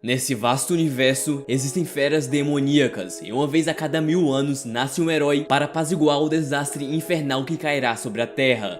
Nesse vasto universo, existem feras demoníacas, e uma vez a cada 1000 anos nasce um herói para apaziguar o desastre infernal que cairá sobre a Terra.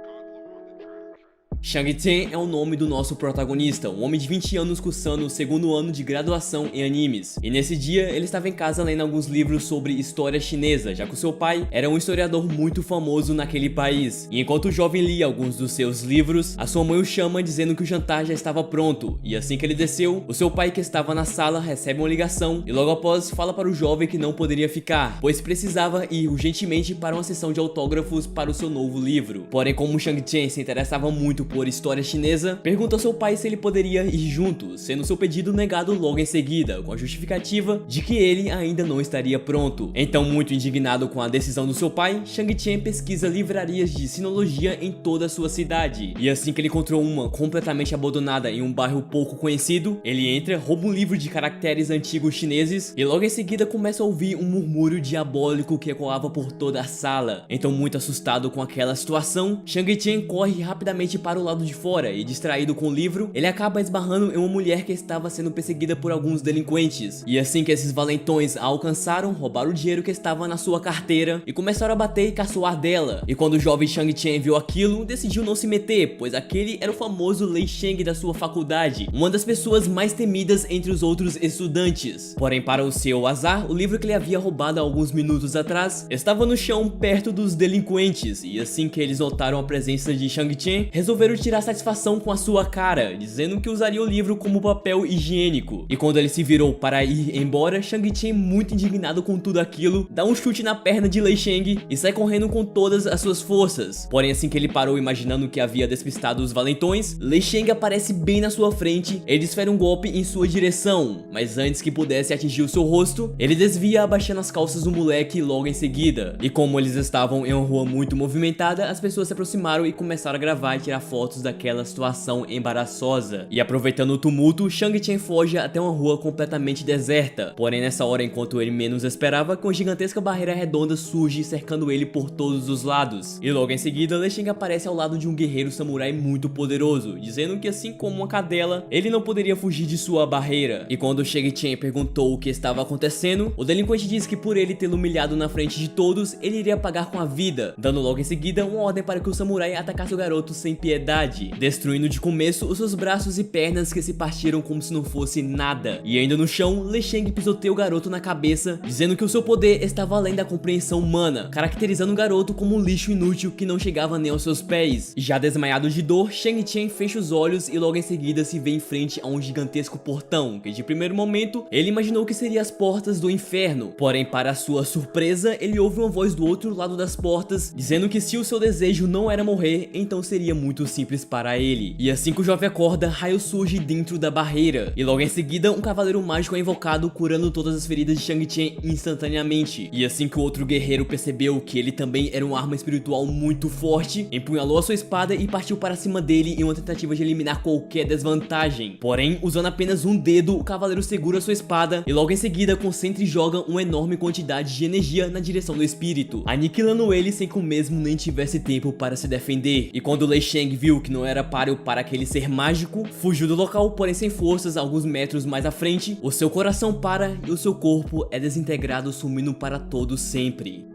Shang-Tsung é o nome do nosso protagonista, um homem de 20 anos cursando o segundo ano de graduação em animes. E nesse dia, ele estava em casa lendo alguns livros sobre história chinesa, já que o seu pai era um historiador muito famoso naquele país. E enquanto o jovem lia alguns dos seus livros, a sua mãe o chama dizendo que o jantar já estava pronto. E assim que ele desceu, o seu pai, que estava na sala, recebe uma ligação e logo após fala para o jovem que não poderia ficar, pois precisava ir urgentemente para uma sessão de autógrafos para o seu novo livro. Porém, como Shang-Tsung se interessava muito por história chinesa, pergunta ao seu pai se ele poderia ir junto, sendo seu pedido negado logo em seguida, com a justificativa de que ele ainda não estaria pronto. Então, muito indignado com a decisão do seu pai, Shang-Tsung pesquisa livrarias de sinologia em toda a sua cidade. E assim que ele encontrou uma completamente abandonada em um bairro pouco conhecido, ele entra, rouba um livro de caracteres antigos chineses e logo em seguida começa a ouvir um murmúrio diabólico que ecoava por toda a sala. Então, muito assustado com aquela situação, Shang-Tsung corre rapidamente para o lado de fora e, distraído com o livro, ele acaba esbarrando em uma mulher que estava sendo perseguida por alguns delinquentes. E assim que esses valentões a alcançaram, roubaram o dinheiro que estava na sua carteira e começaram a bater e caçoar dela. E quando o jovem Shang-Tsung viu aquilo, decidiu não se meter, pois aquele era o famoso Lei Sheng da sua faculdade, uma das pessoas mais temidas entre os outros estudantes. Porém, para o seu azar, o livro que ele havia roubado há alguns minutos atrás estava no chão perto dos delinquentes, e assim que eles notaram a presença de Shang-Tsung, resolveram tirar satisfação com a sua cara, dizendo que usaria o livro como papel higiênico. E quando ele se virou para ir embora, Shang-Tsung, muito indignado com tudo aquilo, dá um chute na perna de Lei Sheng e sai correndo com todas as suas forças. Porém, assim que ele parou imaginando que havia despistado os valentões, Lei Sheng aparece bem na sua frente e desfere um golpe em sua direção, mas antes que pudesse atingir o seu rosto, ele desvia abaixando as calças do moleque logo em seguida. E como eles estavam em uma rua muito movimentada, as pessoas se aproximaram e começaram a gravar e tirar fotos daquela situação embaraçosa. E aproveitando o tumulto, Shang-Tsung foge até uma rua completamente deserta. Porém, nessa hora, enquanto ele menos esperava, uma gigantesca barreira redonda surge cercando ele por todos os lados. E logo em seguida, Lei Sheng aparece ao lado de um guerreiro samurai muito poderoso, dizendo que assim como uma cadela, ele não poderia fugir de sua barreira. E quando Shang-Tsung perguntou o que estava acontecendo, o delinquente disse que por ele tê-lo humilhado na frente de todos, ele iria pagar com a vida, dando logo em seguida uma ordem para que o samurai atacasse o garoto sem piedade, destruindo de começo os seus braços e pernas que se partiram como se não fosse nada. E ainda no chão, Lei Sheng pisoteia o garoto na cabeça, dizendo que o seu poder estava além da compreensão humana, caracterizando o garoto como um lixo inútil que não chegava nem aos seus pés. E já desmaiado de dor, Shang-Tsung fecha os olhos e logo em seguida se vê em frente a um gigantesco portão, que de primeiro momento ele imaginou que seria as portas do inferno. Porém, para sua surpresa, ele ouve uma voz do outro lado das portas, dizendo que se o seu desejo não era morrer, então seria muito simples para ele. E assim que o jovem acorda, raio surge dentro da barreira, e logo em seguida um cavaleiro mágico é invocado, curando todas as feridas de Shang-Tsung instantaneamente. E assim que o outro guerreiro percebeu que ele também era uma arma espiritual muito forte, empunhalou a sua espada e partiu para cima dele em uma tentativa de eliminar qualquer desvantagem. Porém, usando apenas um dedo, o cavaleiro segura sua espada e logo em seguida concentra e joga uma enorme quantidade de energia na direção do espírito, aniquilando ele sem que o mesmo nem tivesse tempo para se defender. E quando Lei Sheng viu que não era páreo para aquele ser mágico, fugiu do local, porém sem forças. Alguns metros mais à frente, o seu coração para e o seu corpo é desintegrado, sumindo para todo sempre.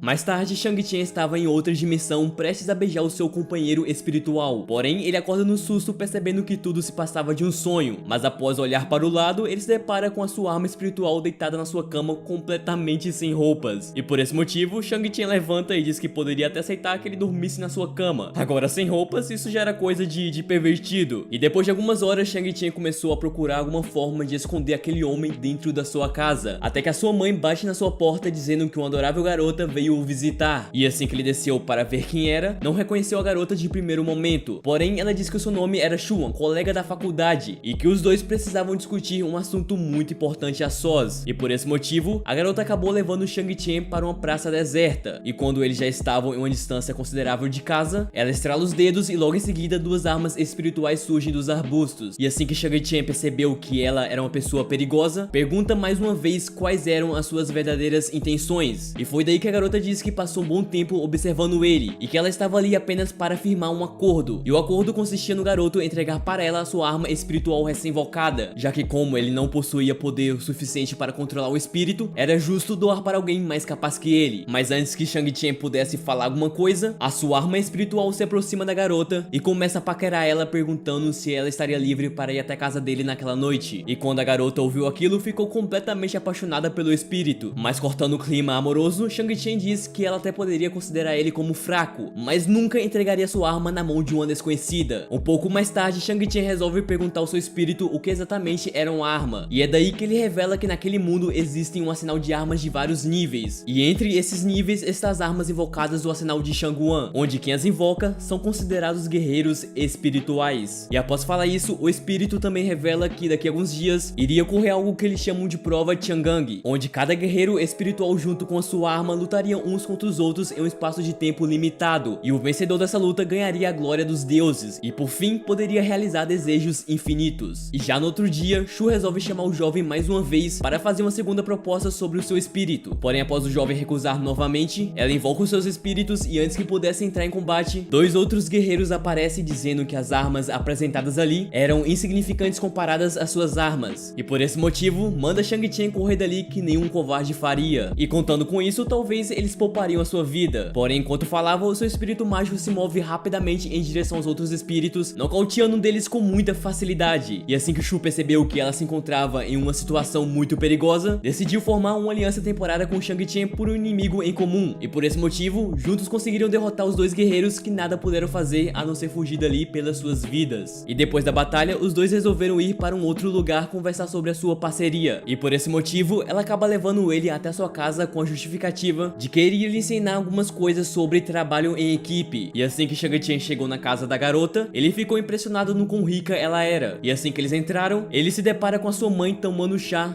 Mais tarde, Shang-Tsung estava em outra dimensão, prestes a beijar o seu companheiro espiritual. Porém, ele acorda no susto, percebendo que tudo se passava de um sonho. Mas após olhar para o lado, ele se depara com a sua arma espiritual deitada na sua cama, completamente sem roupas. E por esse motivo, Shang-Tsung levanta e diz que poderia até aceitar que ele dormisse na sua cama. Agora, sem roupas, isso já era coisa de pervertido. E depois de algumas horas, Shang-Tsung começou a procurar alguma forma de esconder aquele homem dentro da sua casa, até que a sua mãe bate na sua porta dizendo que uma adorável garota veio o visitar. E assim que ele desceu para ver quem era, não reconheceu a garota de primeiro momento. Porém, ela disse que o seu nome era Xuan, colega da faculdade, e que os dois precisavam discutir um assunto muito importante a sós. E por esse motivo, a garota acabou levando Shang-Tsung para uma praça deserta. E quando eles já estavam em uma distância considerável de casa, ela estrala os dedos e logo em seguida duas armas espirituais surgem dos arbustos. E assim que Shang-Tsung percebeu que ela era uma pessoa perigosa, pergunta mais uma vez quais eram as suas verdadeiras intenções. E foi daí que a garota garota diz que passou um bom tempo observando ele e que ela estava ali apenas para firmar um acordo. E o acordo consistia no garoto entregar para ela a sua arma espiritual recém-invocada, já que como ele não possuía poder o suficiente para controlar o espírito, era justo doar para alguém mais capaz que ele. Mas antes que Shang-Chi pudesse falar alguma coisa, a sua arma espiritual se aproxima da garota e começa a paquerar ela, perguntando se ela estaria livre para ir até a casa dele naquela noite. E quando a garota ouviu aquilo, ficou completamente apaixonada pelo espírito. Mas cortando o clima amoroso, Shang-Chi diz que ela até poderia considerar ele como fraco, mas nunca entregaria sua arma na mão de uma desconhecida. Um pouco mais tarde, Shang-Chi resolve perguntar ao seu espírito o que exatamente era uma arma, e é daí que ele revela que naquele mundo existem um arsenal de armas de vários níveis, e entre esses níveis estão as armas invocadas do arsenal de Shang-Wan, onde quem as invoca são considerados guerreiros espirituais. E após falar isso, o espírito também revela que daqui a alguns dias iria ocorrer algo que eles chamam de prova Tiangang, onde cada guerreiro espiritual junto com a sua arma lutariam uns contra os outros em um espaço de tempo limitado, e o vencedor dessa luta ganharia a glória dos deuses e por fim poderia realizar desejos infinitos. E já no outro dia, Shu resolve chamar o jovem mais uma vez para fazer uma segunda proposta sobre o seu espírito, porém após o jovem recusar novamente, ela invoca os seus espíritos e antes que pudesse entrar em combate, dois outros guerreiros aparecem dizendo que as armas apresentadas ali eram insignificantes comparadas às suas armas, e por esse motivo manda Shang-Chi correr dali que nenhum covarde faria, e contando com isso talvez eles poupariam a sua vida. Porém, enquanto falava, o seu espírito mágico se move rapidamente em direção aos outros espíritos, nocauteando um deles com muita facilidade. E assim que Shu percebeu que ela se encontrava em uma situação muito perigosa, decidiu formar uma aliança temporária com Shang-Chi por um inimigo em comum, e por esse motivo, juntos conseguiram derrotar os dois guerreiros que nada puderam fazer a não ser fugir dali pelas suas vidas. E depois da batalha, os dois resolveram ir para um outro lugar conversar sobre a sua parceria, e por esse motivo, ela acaba levando ele até sua casa com a justificativa de que iria lhe ensinar algumas coisas sobre trabalho em equipe. E assim que Shang-Chi chegou na casa da garota, ele ficou impressionado no quão rica ela era. E assim que eles entraram, ele se depara com a sua mãe tomando chá.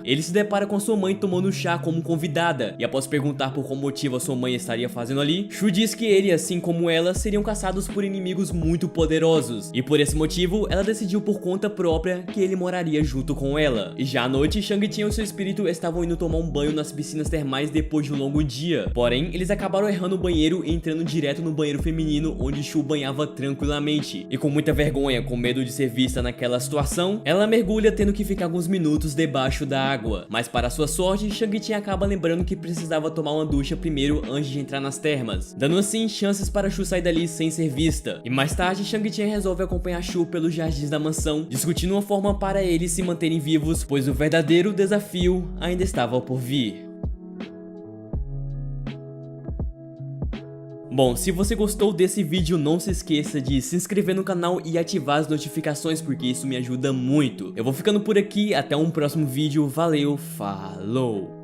Como convidada. E após perguntar por qual motivo a sua mãe estaria fazendo ali, Shu diz que ele, assim como ela, seriam caçados por inimigos muito poderosos. E por esse motivo, ela decidiu por conta própria que ele moraria junto com ela. E já à noite, Shang-Chi e o seu espírito estavam indo tomar um banho nas piscinas termais depois de um longo dia. Porém, eles acabaram errando o banheiro e entrando direto no banheiro feminino onde Shu banhava tranquilamente. E com muita vergonha, com medo de ser vista naquela situação, ela mergulha tendo que ficar alguns minutos debaixo da água. Mas para sua sorte, Shang-Chi acaba lembrando que precisava tomar uma ducha primeiro antes de entrar nas termas, dando assim chances para Shu sair dali sem ser vista. E mais tarde, Shang-Chi resolve acompanhar Shu pelos jardins da mansão, discutindo uma forma para eles se manterem vivos, pois o verdadeiro desafio ainda estava por vir. Bom, se você gostou desse vídeo, não se esqueça de se inscrever no canal e ativar as notificações, porque isso me ajuda muito. Eu vou ficando por aqui, até um próximo vídeo, valeu, falou!